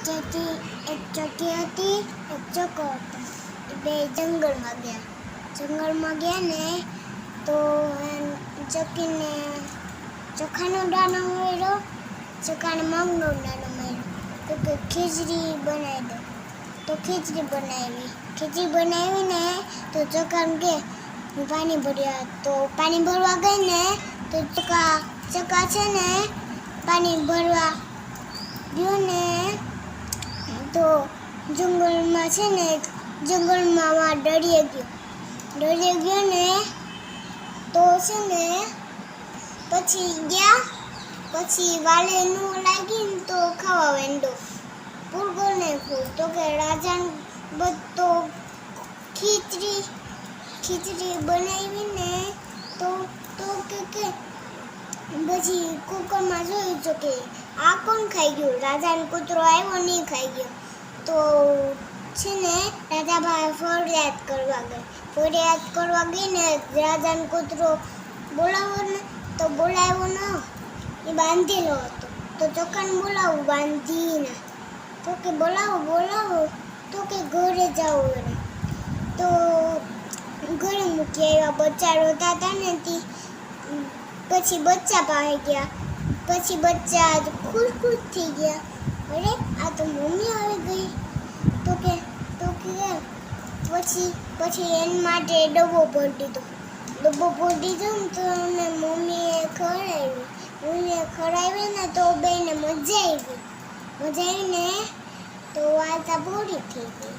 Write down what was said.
એક ચોકી હતી, એક ચોકો હતો. એ બે જંગલમાં ગયા ને તો ચોકીને ચોખાનો દાણો મળ્યો, ચોખાને મગનો દાણો મળ્યો. તો કે ખીચડી બનાવી દો. તો ખીચડી બનાવીને તો ચોખાને કે પાણી ભર્યા. તો પાણી ભરવા ગઈ ને તો ચોકા છે ને પાણી ભરવા ગયો ને તો જંગલમાં ડરી ગયો ને તો છે ને પછી વાલે નું લાગી ને તો ખાવા વેંડો પૂરગો ને તો કે રાજાને બધો ખીચડી બનાવી ને તો કે પછી કુકરમાં જોયું તો કે આ કોણ ખાઈ ગયું. રાજાનો કૂતરો આવ્યો નહીં ખાઈ ગયો. તો છે ને રાજાભાઈ ફરિયાદ કરવા ગઈ ને રાજાનો કૂતરો બોલાવ્યો ન એ બાંધેલો હતો. તો ચોખાને બોલાવું બાંધીને તો કે બોલાવો તો કે ઘરે જાઓ. તો ઘરે મૂકી આવ્યા. બચ્ચા રોતા હતા ને પછી બચ્ચા પાસે ગયા. પછી બચ્ચા ખુશ થઈ ગયા. અરે આ તો મમ્મી આવી ગઈ. તો કે પછી એના માટે ડબ્બો ભરી દીધો ને તો મમ્મીએ ખવડાવી ને તો બેને મજા આવી ને તો વાર્તા પૂરી થઈ ગઈ.